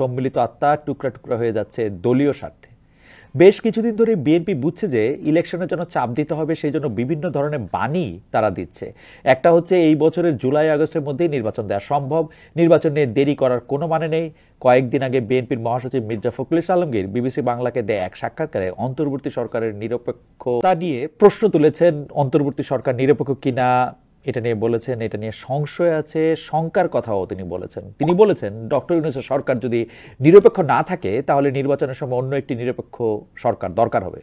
সম্মিলিত আত্মা টুকরা টুকরা হয়ে যাচ্ছে দলীয় স্বার্থে। বেশ কিছুদিন ধরে বিএনপি বুঝছে যে ইলেকশনের জন্য চাপ দিতে হবে, সেই জন্য বিভিন্ন ধরনের বাণী তারা দিচ্ছে। একটা হচ্ছে এই বছরের জুলাই আগস্টের মধ্যেই নির্বাচন দেওয়া সম্ভব, নির্বাচন নিয়ে দেরি করার কোনো মানে নেই। কয়েকদিন আগে বিএনপির মহাসচিব মির্জা ফখরুল ইসলাম আলমগীর বিবিসি বাংলাকে দেয়া এক সাক্ষাৎকারে অন্তর্বর্তী সরকারের নিরপেক্ষতা নিয়ে প্রশ্ন তুলেছেন। অন্তর্বর্তী সরকার নিরপেক্ষ কিনা এটা নিয়ে বলেছেন, এটা নিয়ে সংশয় আছে, শঙ্কার কথাও তিনি বলেছেন। তিনি বলেছেন ডক্টর ইউনূসের সরকার যদি নিরপেক্ষ না থাকে তাহলে নির্বাচনের সময় অন্য একটি নিরপেক্ষ সরকার দরকার হবে।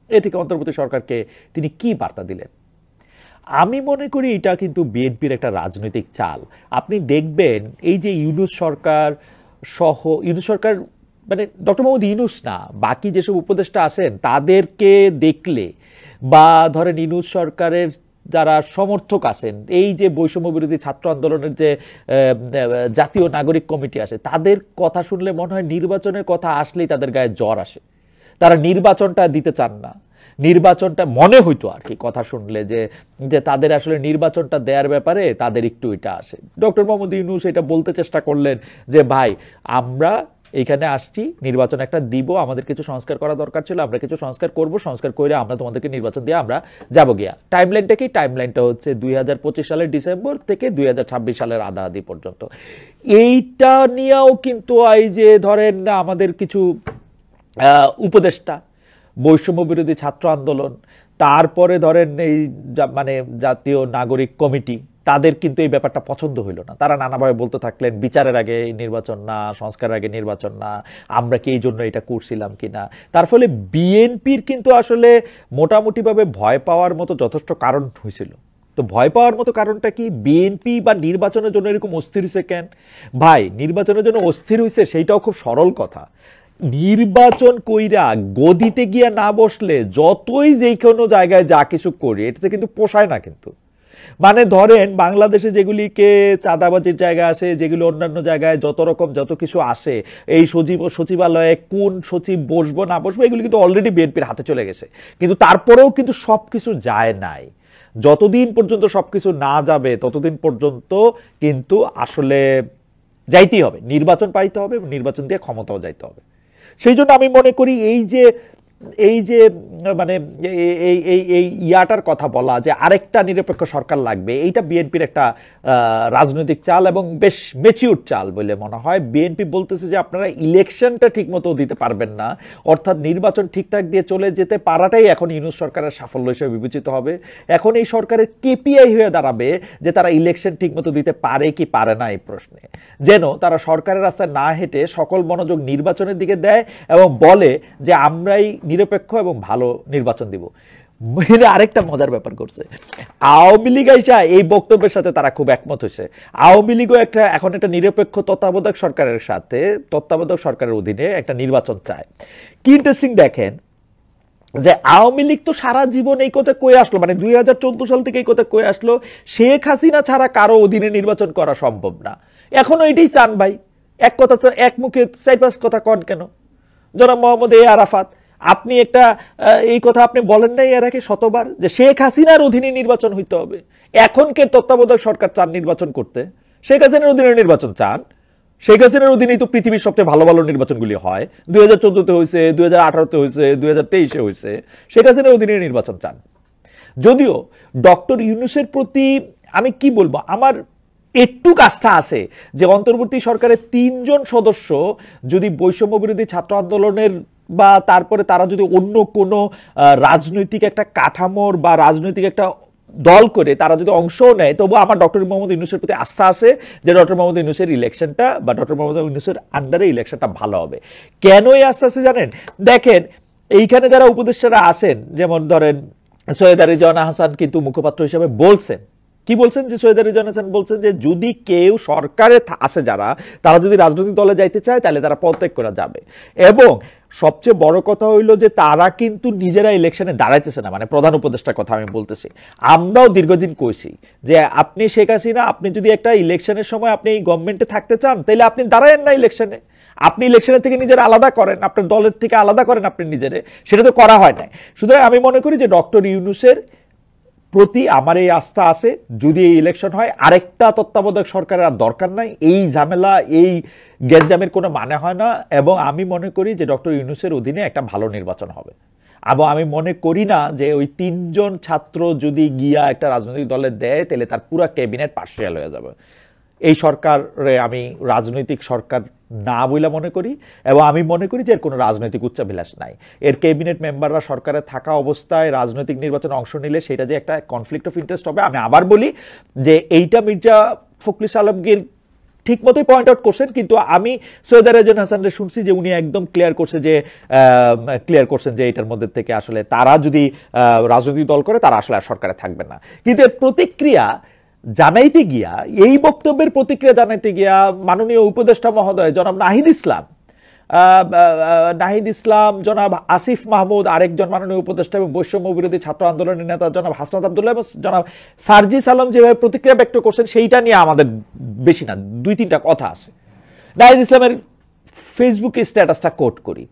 এ থেকে অন্তর্বর্তী সরকারকে তিনি কি বার্তা দিলেন? আমি মনে করি এটা কিন্তু বিএনপির একটা রাজনৈতিক চাল। আপনি দেখবেন এই যে ইউনূস সরকার সহ, ইউনূস সরকার মানে ডক্টর মোহাম্মদ ইউনূস না, বাকি যেসব উপদেষ্টা আছেন তাদেরকে দেখলে, বা ধরেন ইউনূস সরকারের যারা সমর্থক আছেন, এই যে বৈষম্য বিরোধী ছাত্র আন্দোলনের যে জাতীয় নাগরিক কমিটি আছে, তাদের কথা শুনলে মনে হয় নির্বাচনের কথা আসলেই তাদের গায়ে জ্বর আসে। তারা নির্বাচনটা দিতে চান না। নির্বাচনটা মনে হইতো আর কি কথা শুনলে যে তাদের আসলে নির্বাচনটা দেওয়ার ব্যাপারে তাদের একটু এটা আসে। ডক্টর মোহাম্মদ ইউনূস এটা বলতে চেষ্টা করলেন যে ভাই, আমরা এইখানে আসছি, নির্বাচন একটা দিব, আমাদের কিছু সংস্কার করা দরকার ছিল, আমরা কিছু সংস্কার করব, সংস্কার করে আমরা তোমাদেরকে নির্বাচন দিয়ে আমরা যাবো গিয়া। টাইমলাইনটা কি? টাইমলাইনটা হচ্ছে 2025 সালের ডিসেম্বর থেকে 2026 সালের আধাআধি পর্যন্ত। এইটা নিয়েও কিন্তু এই যে ধরেন আমাদের কিছু উপদেষ্টা, বৈষম্য বিরোধী ছাত্র আন্দোলন, তারপরে ধরেন এই মানে জাতীয় নাগরিক কমিটি, তাদের কিন্তু এই ব্যাপারটা পছন্দ হইল না। তারা নানাভাবে বলতে থাকলেন বিচারের আগে নির্বাচন না, সংস্কারের আগে নির্বাচন না, আমরা কি এই জন্য এটা করছিলাম কিনা। তার ফলে বিএনপির কিন্তু আসলে মোটামুটিভাবে ভয় পাওয়ার মতো যথেষ্ট কারণ হয়েছিল। তো ভয় পাওয়ার মতো কারণটা কি? বিএনপি বা নির্বাচনের জন্য এরকম অস্থির হয়েছে কেন? ভাই, নির্বাচনের জন্য অস্থির হয়েছে সেইটাও খুব সরল কথা। নির্বাচন কইরা গদিতে গিয়া না বসলে যতই যে কোনো জায়গায় যা কিছু করি, এটাতে কিন্তু পোষায় না। কিন্তু মানে ধরেন বাংলাদেশে যেগুলিকে চাঁদাবাজির জায়গা আসে, যেগুলো অন্যান্য জায়গায় যত কিছু আসে, এই সচিবালয়ে কোন সচিব বসবো না বসবো, এগুলি কিন্তু অলরেডি বিএনপির হাতে চলে গেছে। কিন্তু তারপরেও কিন্তু সব কিছু যায় নাই। যতদিন পর্যন্ত সব কিছু না যাবে ততদিন পর্যন্ত কিন্তু আসলে যাইতেই হবে, নির্বাচন পাইতে হবে, নির্বাচন দিয়ে ক্ষমতাও যাইতে হবে। সেই জন্য আমি মনে করি এই যে মানে এই ইয়াটার কথা বলা যে আরেকটা নিরপেক্ষ সরকার লাগবে, এইটা বিএনপির একটা রাজনৈতিক চাল এবং বেশ ম্যাচিউর চাল বলে মনে হয়। বিএনপি বলতেছে যে আপনারা ইলেকশনটা ঠিক মতো দিতে পারবেন না, অর্থাৎ নির্বাচন ঠিকঠাক দিয়ে চলে যেতে পারাটাই এখন ইউনূস সরকারের সাফল্য হিসেবে বিবেচিত হবে। এখন এই সরকারের কেপিআই হয়ে দাঁড়াবে যে তারা ইলেকশন ঠিক মতো দিতে পারে কি পারে না এই প্রশ্নে, যেন তারা সরকারের রাস্তায় না হেঁটে সকল মনোযোগ নির্বাচনের দিকে দেয় এবং বলে যে আমরাই নিরপেক্ষ এবং ভালো নির্বাচন দিব। আরেকটা মজার ব্যাপার করছে, আওয়ামী লীগ আইসা এই বক্তব্যের সাথে তারা খুব একমত হয়েছে। আওয়ামী লীগও এখন একটা নিরপেক্ষ তত্ত্বাবধায়ক সরকারের সাথে, তত্ত্বাবধায়ক সরকারের অধীনে একটা নির্বাচন চায়। কি ইন্টারেস্টিং দেখেন যে আওয়ামী লীগ তো সারা জীবন এই কথা কয়ে আসলো, মানে 2014 সাল থেকে এই কথা কয়ে আসলো, শেখ হাসিনা ছাড়া কারো অধীনে নির্বাচন করা সম্ভব না। এখনো এটাই চান ভাই। এক কথা তো এক মুখে 4-5 কথা কন কেন? জনাব মোহাম্মদ আরাফাত, আপনি একটা এই কথা আপনি বলেন নাই এর আগে শতবার যে শেখ হাসিনার অধীনে নির্বাচন হইতে হবে? এখন কে তত্ত্বাবধায়ক সরকার চান নির্বাচন করতে? শেখ হাসিনার অধীনে নির্বাচন চান। শেখ হাসিনার অধীনেই তো পৃথিবীর সবচেয়ে ভালো ভালো নির্বাচনগুলি হয়। 2014-তে হয়েছে, 2018-তে হয়েছে, 2023-এ হয়েছে। শেখ হাসিনার অধীনে নির্বাচন চান। যদিও ডক্টর ইউনূসের প্রতি আমি কি বলবো, আমার একটু আস্থা আছে যে অন্তর্বর্তী সরকারের 3 জন সদস্য যদি বৈষম্য বিরোধী ছাত্র আন্দোলনের বা তারপরে তারা যদি অন্য কোনো রাজনৈতিক একটা কাঠামোর বা রাজনৈতিক একটা দল করে তারা যদি অংশ নেয়, তবু আমার ডক্টর মোহাম্মদ ইউনূসের প্রতি আস্থা আছে যে ডক্টর মোহাম্মদ ইউনূসের ইলেকশনটা বা ডক্টর মোহাম্মদ ইউনূসের আন্ডারে ইলেকশনটা ভালো হবে। কেন এই আস্থা আছে জানেন? দেখেন, এইখানে যারা উপদেষ্টারা আসেন, যেমন ধরেন সৈয়দা রিজওয়ানা হাসান কিন্তু মুখপাত্র হিসেবে বলছেন, কি বলছেন যে সৈয়দা রিজওয়ানা হাসান বলছেন যে যদি কেউ সরকারে আসে যারা, তারা যদি রাজনৈতিক দলে যাইতে চায় তাহলে তারা পদত্যাগ করে যাবে। এবং সবচেয়ে বড় কথা হইল যে তারা কিন্তু নিজেরা ইলেকশনে দাঁড়াইতেছে না, মানে প্রধান উপদেষ্টার কথা আমি বলতেছি। আমরাও দীর্ঘদিন কইছি যে আপনি শেখ হাসিনা, আপনি যদি একটা ইলেকশনের সময় আপনি এই গভর্নমেন্টে থাকতে চান তাহলে আপনি দাঁড়ায়েন না ইলেকশনে, আপনি ইলেকশনের থেকে নিজের আলাদা করেন, আপনার দলের থেকে আলাদা করেন আপনি নিজেরে, সেটা তো করা হয় না। সুতরাং আমি মনে করি যে ডক্টর ইউনূসের প্রতি আমার এই আস্থা আছে, যদি এই ইলেকশন হয় আরেকটা তত্ত্বাবধায়ক সরকারের আর দরকার নাই, এই ঝামেলা এই গ্যাঞ্জামের কোনো মানে হয় না। এবং আমি মনে করি যে ডক্টর ইউনূসের অধীনে একটা ভালো নির্বাচন হবে। এবং আমি মনে করি না যে ওই 3 জন ছাত্র যদি গিয়া একটা রাজনৈতিক দলে দেয় তাহলে তার পুরো ক্যাবিনেট পার্সিয়াল হয়ে যাবে। এই সরকারে আমি রাজনৈতিক সরকার না বলে মনে করি, এবং আমি মনে করি যে এর কোনো রাজনৈতিক উচ্চাভিলাষ নাই। এর ক্যাবিনেট মেম্বাররা সরকারে থাকা অবস্থায় রাজনৈতিক নির্বাচনে অংশ নিলে সেটা যে একটা কনফ্লিক্ট অফ ইন্টারেস্ট হবে। আমি আবার বলি যে এইটা মির্জা ফখরুল আলমগীর ঠিক মতোই পয়েন্ট আউট করছেন, কিন্তু আমি সৈয়দ রেজাউল হাসানরে শুনছি যে উনি একদম ক্লিয়ার করছেন যে এটার মধ্যে থেকে আসলে তারা যদি রাজনৈতিক দল করে তারা আসলে সরকারে থাকবে না। কিন্তু এর প্রতিক্রিয়া জানাইতে গিয়া, এই বক্তব্যের প্রতিক্রিয়া জানাইতে গিয়া মাননীয় উপদেষ্টা মহোদয় জনাব নাহিদ ইসলাম, জনাব আসিফ মাহমুদ আরেকজন মাননীয় উপদেষ্টা এবং বৈষম্য বিরোধী ছাত্র আন্দোলনের নেতা জনাব হাসনাত আব্দুল্লাহ এবং জনাব সার্জিস আলম যেভাবে প্রতিক্রিয়া ব্যক্ত করছেন সেইটা নিয়ে আমাদের বেশি না 2-3টা কথা আছে। নাহিদ ইসলামের ফেসবুকে স্ট্যাটাসটা কোট করি।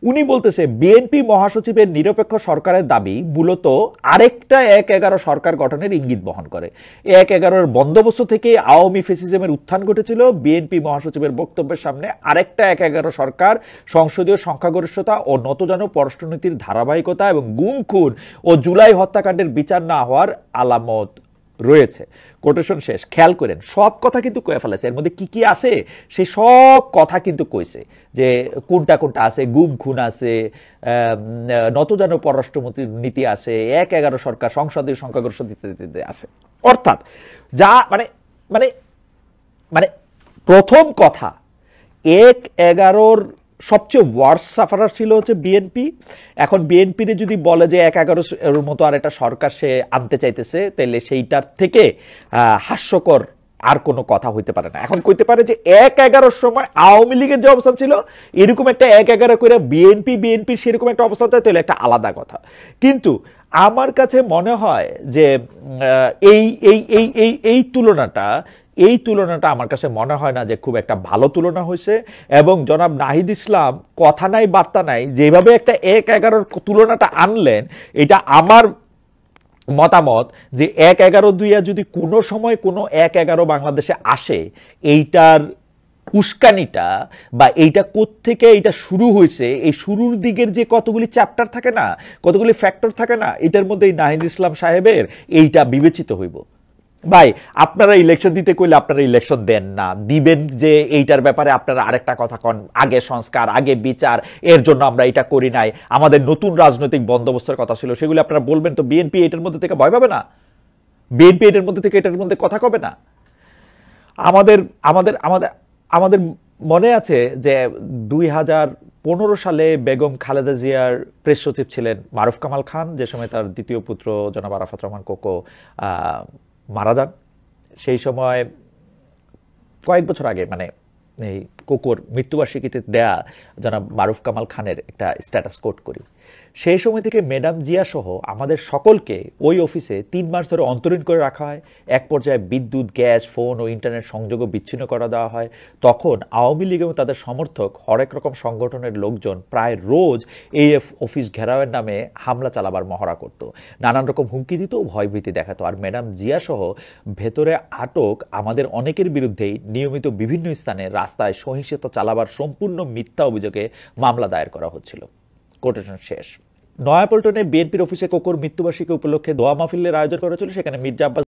উনি বলতেছে বিএনপি মহাসচিবের নিরপেক্ষ সরকারের দাবি মূলত আরেকটা 1-11 সরকার গঠনের ইঙ্গিত বহন করে। 1-11 বন্দোবস্ত থেকে আওয়ামী ফ্যাসিজমের উত্থান ঘটেছিল। বিএনপি মহাসচিবের বক্তব্যের সামনে আরেকটা 1-11 সরকার সংসদীয় সংখ্যাগরিষ্ঠতা ও নতজানু পররাষ্ট্রনীতির ধারাবাহিকতা এবং গুম খুন ও জুলাই হত্যাকাণ্ডের বিচার না হওয়ার আলামত রয়েছে। কোটেশন শেষ। খেয়াল করেন সব কথা কিন্তু কয়ে ফেলেছে, এর মধ্যে কি কি আছে সেই সব কথা কিন্তু কইছে, যে কোনটা কোনটা আছে, গুম খুন আছে, নতজানু পররাষ্ট্র নীতি আছে, 1-11 সরকার, সংসদীয় সংখ্যাগরিষ্ঠ ইত্যাদি আছে। অর্থাৎ যা মানে মানে মানে প্রথম কথা 1-11 সবচেয়ে ওয়ার্স্ট সাফারার ছিল হচ্ছে বিএনপি। এখন বিএনপির যদি বলে যে 1-11 মতো আর একটা সরকার সে আনতে চাইতেছে, তাহলে সেইটার থেকে হাস্যকর আর কোনো কথা হইতে পারে না। এখন কইতে পারে যে 1-11 সময় আওয়ামী লীগের যে অবস্থান ছিল এরকম একটা 1-11 করে বিএনপি সেরকম একটা অবস্থান চায়, তাহলে একটা আলাদা কথা। কিন্তু আমার কাছে মনে হয় যে এই তুলনাটা আমার কাছে মনে হয় না যে খুব একটা ভালো তুলনা হয়েছে। এবং জনাব নাহিদ ইসলাম কথা নাই বার্তা নাই যেভাবে একটা 1-11 তুলনাটা আনলেন, এটা আমার মতামত যে 1-11 যদি কোনো সময় কোনো 1-11 বাংলাদেশে আসে, এইটার উস্কানিটা বা এইটা কোত্থেকে এইটা শুরু হয়েছে, এই শুরুর দিকের যে কতগুলি চ্যাপ্টার থাকে না, কতগুলি ফ্যাক্টর থাকে না, এটার মধ্যে এই নাহিদ ইসলাম সাহেবের এইটা বিবেচিত হইব। ভাই আপনারা ইলেকশন দিতে কইলে আপনারা ইলেকশন দেন না, দিবেন যে এইটার ব্যাপারে আপনারা আরেকটা কথা কন, আগে সংস্কার, আগে বিচার, এর জন্য আমরা এটা করি নাই, আমাদের নতুন রাজনৈতিক বন্দোবস্তের কথা ছিল, সেগুলো আপনারা বলবেন। তো বিএনপি এটার মধ্যে থেকে ভয় পাবে না? বিএনপি এটার মধ্যে থেকে এটার মধ্যে কথা কবে না? আমাদের আমাদের আমাদের আমাদের মনে আছে যে 2015 সালে বেগম খালেদা জিয়ার প্রেস সচিব ছিলেন মারুফ কামাল খান, যে সময় তার দ্বিতীয় পুত্র জনাব আরাফাত রহমান কোকো মারা যান। সেই সময় কয়েক বছর আগে মানে এই কোকোর মৃত্যুবার্ষিকীতে দেয়া জনাব মারুফ কামাল খানের একটা স্ট্যাটাস কোট করি। সেই সময় থেকে ম্যাডাম জিয়া সহ আমাদের সকলকে ওই অফিসে 3 মাস ধরে অন্তরীণ করে রাখা হয়। এক পর্যায়ে বিদ্যুৎ, গ্যাস, ফোন ও ইন্টারনেট সংযোগও বিচ্ছিন্ন করে দেওয়া হয়। তখন আওয়ামী লীগ এবং তাদের সমর্থক হরেক রকম সংগঠনের লোকজন প্রায় রোজ এই অফিস ঘেরাওয়ের নামে হামলা চালাবার মহড়া করত, নানান রকম হুমকি দিত, ভয়ভীতি দেখাতো। আর ম্যাডাম জিয়া সহ ভেতরে আটক আমাদের অনেকের বিরুদ্ধেই নিয়মিত বিভিন্ন স্থানে রাস্তায় সহিংসতা চালাবার সম্পূর্ণ মিথ্যা অভিযোগে মামলা দায়ের করা হচ্ছিল। কোটেশন শেষ। নয়াপল্টনে বিএনপির অফিসে কোকোর মৃত্যুবার্ষিকী উপলক্ষে দোয়া মাহফিলের আয়োজন করা ছিল। সেখানে মির্জা আব্বাস